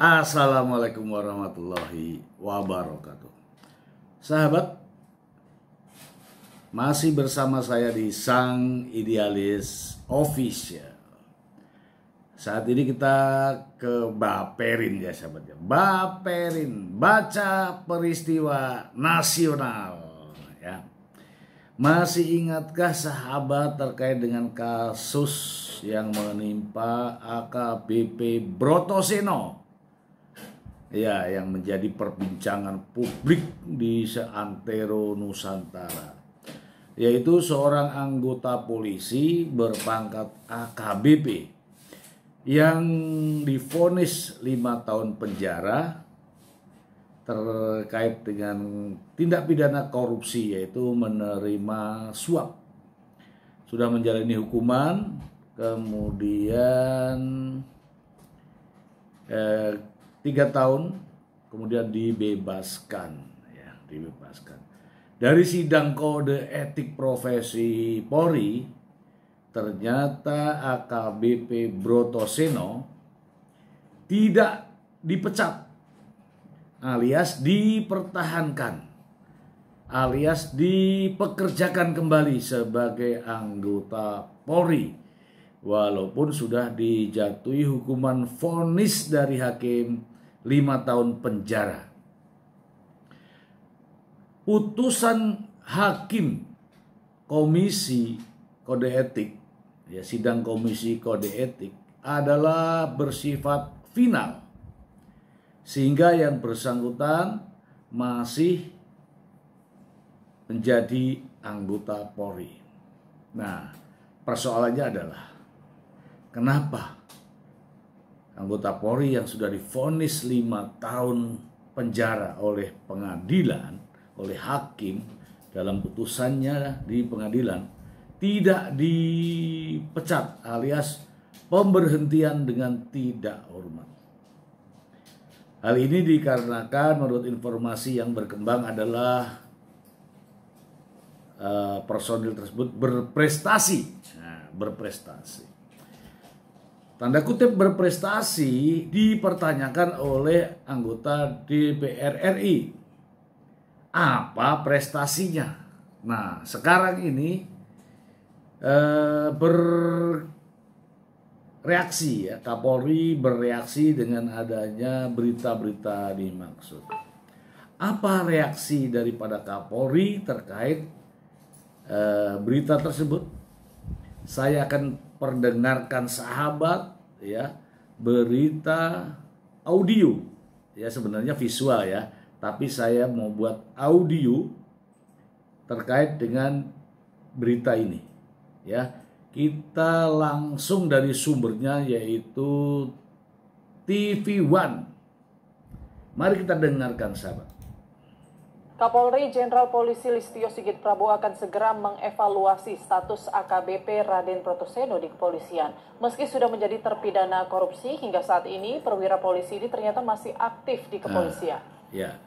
Assalamualaikum warahmatullahi wabarakatuh. Sahabat, masih bersama saya di Sang Idealis Official. Saat ini kita ke Baperin ya sahabat ya. Baperin, baca peristiwa nasional ya. Masih ingatkah sahabat terkait dengan kasus yang menimpa AKBP Brotoseno? Ya, yang menjadi perbincangan publik di seantero Nusantara, yaitu seorang anggota polisi berpangkat AKBP yang divonis 5 tahun penjara terkait dengan tindak pidana korupsi, yaitu menerima suap. Sudah menjalani hukuman, kemudian 3 tahun, kemudian dibebaskan ya, dibebaskan. Dari sidang kode etik profesi Polri, ternyata AKBP Brotoseno tidak dipecat, alias dipertahankan, alias dipekerjakan kembali sebagai anggota Polri, walaupun sudah dijatuhi hukuman vonis dari hakim 5 tahun penjara. Putusan hakim komisi kode etik, ya, sidang komisi kode etik adalah bersifat final, sehingga yang bersangkutan masih menjadi anggota Polri. Nah, persoalannya adalah kenapa anggota Polri yang sudah divonis 5 tahun penjara oleh pengadilan, oleh hakim dalam putusannya di pengadilan, tidak dipecat alias pemberhentian dengan tidak hormat. Hal ini dikarenakan menurut informasi yang berkembang adalah personil tersebut berprestasi. Nah, berprestasi. Tanda kutip berprestasi dipertanyakan oleh anggota DPR RI. Apa prestasinya? Nah, sekarang ini bereaksi ya, Kapolri bereaksi dengan adanya berita-berita dimaksud. Apa reaksi daripada Kapolri terkait berita tersebut? Saya akan perdengarkan sahabat ya, berita audio ya, sebenarnya visual ya, tapi saya mau buat audio terkait dengan berita ini ya. Kita langsung dari sumbernya, yaitu TV One. Mari kita dengarkan sahabat. Kapolri Jenderal Polisi Listio Sigit Prabowo akan segera mengevaluasi status AKBP Raden Brotoseno di kepolisian. Meski sudah menjadi terpidana korupsi, hingga saat ini perwira polisi ini ternyata masih aktif di kepolisian. Ya.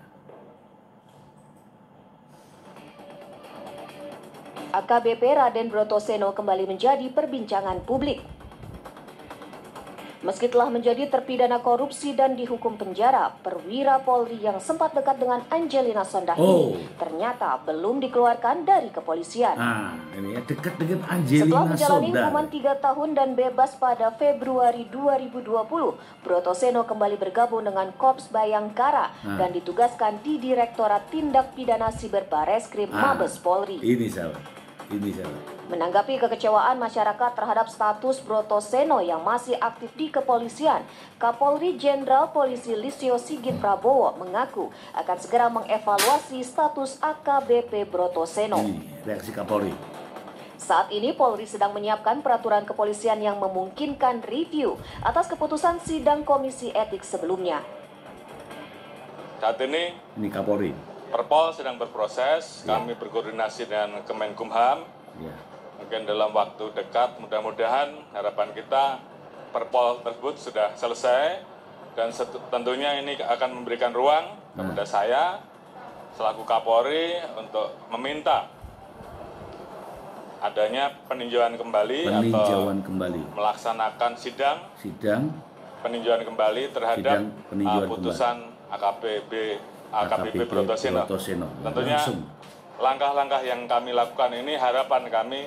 AKBP Raden Brotoseno kembali menjadi perbincangan publik. Meski telah menjadi terpidana korupsi dan dihukum penjara, perwira Polri yang sempat dekat dengan Angelina Sondakh ini ternyata belum dikeluarkan dari kepolisian. Ini ya, dekat dengan Angelina Setelah menjalani Sondakh. hukuman 3 tahun dan bebas pada Februari 2020, Brotoseno kembali bergabung dengan Korps Bayangkara dan ditugaskan di Direktorat Tindak Pidana Siber Bareskrim Mabes Polri. Ini sahabat. Menanggapi kekecewaan masyarakat terhadap status Brotoseno yang masih aktif di kepolisian, Kapolri Jenderal Polisi Listio Sigit Prabowo mengaku akan segera mengevaluasi status AKBP Brotoseno. Reaksi Kapolri. Saat ini Polri sedang menyiapkan peraturan kepolisian yang memungkinkan review atas keputusan sidang komisi etik sebelumnya. Saat ini Kapolri. Perpol sedang berproses, kami berkoordinasi dengan Kemenkumham. Mungkin dalam waktu dekat, mudah-mudahan harapan kita Perpol tersebut sudah selesai, dan tentunya ini akan memberikan ruang kepada saya selaku Kapolri untuk meminta adanya peninjauan kembali atau melaksanakan sidang peninjauan kembali terhadap putusan AKBP Brotoseno. Tentunya langkah-langkah yang kami lakukan ini harapan kami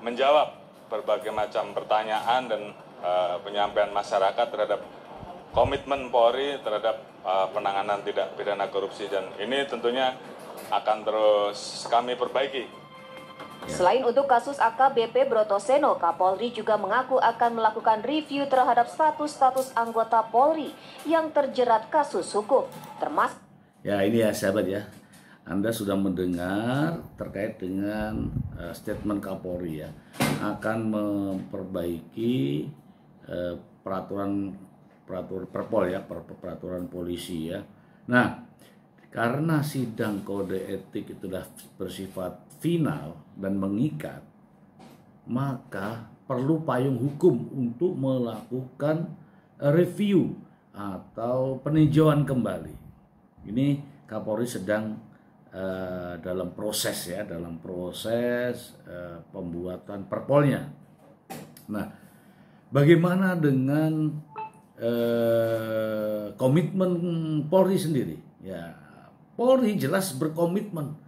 menjawab berbagai macam pertanyaan dan penyampaian masyarakat terhadap komitmen Polri terhadap penanganan tindak pidana korupsi, dan ini tentunya akan terus kami perbaiki. Selain untuk kasus AKBP Brotoseno, Kapolri juga mengaku akan melakukan review terhadap status anggota Polri yang terjerat kasus hukum, termasuk. Ya, ini ya sahabat ya, Anda sudah mendengar terkait dengan statement Kapolri ya, akan memperbaiki peraturan perpol ya, peraturan polisi ya. Nah, karena sidang kode etik itu sudah bersifat final dan mengikat, maka perlu payung hukum untuk melakukan review atau peninjauan kembali. Ini Kapolri sedang dalam proses ya, pembuatan perpolnya. Nah, bagaimana dengan komitmen Polri sendiri? Ya, Polri jelas berkomitmen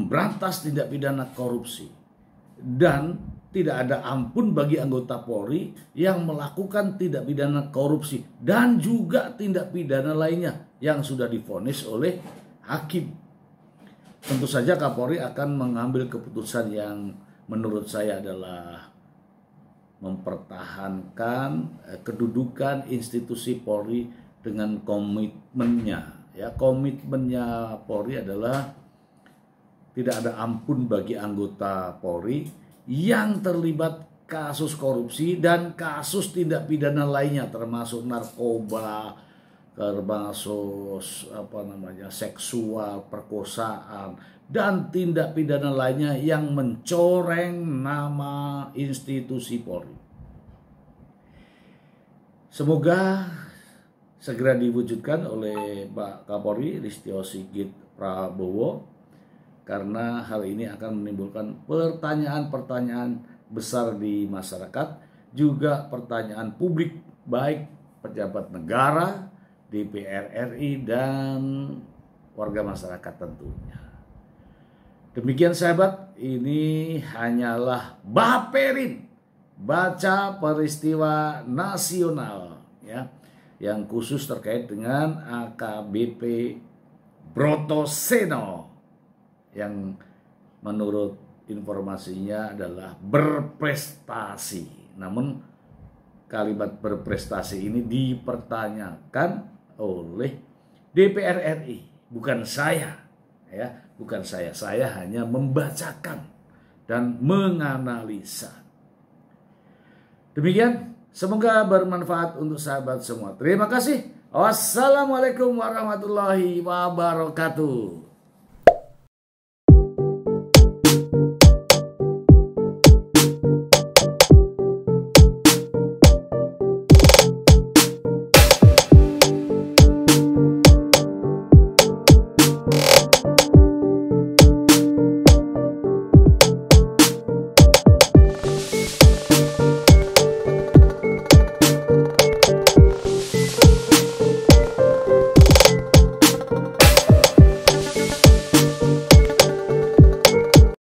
berantas tindak pidana korupsi dan tidak ada ampun bagi anggota Polri yang melakukan tindak pidana korupsi dan juga tindak pidana lainnya yang sudah divonis oleh hakim. Tentu saja Kapolri akan mengambil keputusan yang menurut saya adalah mempertahankan kedudukan institusi Polri dengan komitmennya. Ya, komitmennya Polri adalah tidak ada ampun bagi anggota Polri yang terlibat kasus korupsi dan kasus tindak pidana lainnya, termasuk narkoba, termasuk seksual, perkosaan, dan tindak pidana lainnya yang mencoreng nama institusi Polri. Semoga segera diwujudkan oleh Pak Kapolri Listio Sigit Prabowo, karena hal ini akan menimbulkan pertanyaan-pertanyaan besar di masyarakat, juga pertanyaan publik baik pejabat negara, DPR RI, dan warga masyarakat tentunya. Demikian sahabat, ini hanyalah Baperin, baca peristiwa nasional ya, yang khusus terkait dengan AKBP Brotoseno yang menurut informasinya adalah berprestasi. Namun kalimat berprestasi ini dipertanyakan oleh DPR RI, bukan saya ya, bukan saya. Saya hanya membacakan dan menganalisa. Demikian, semoga bermanfaat untuk sahabat semua. Terima kasih. Wassalamualaikum warahmatullahi wabarakatuh.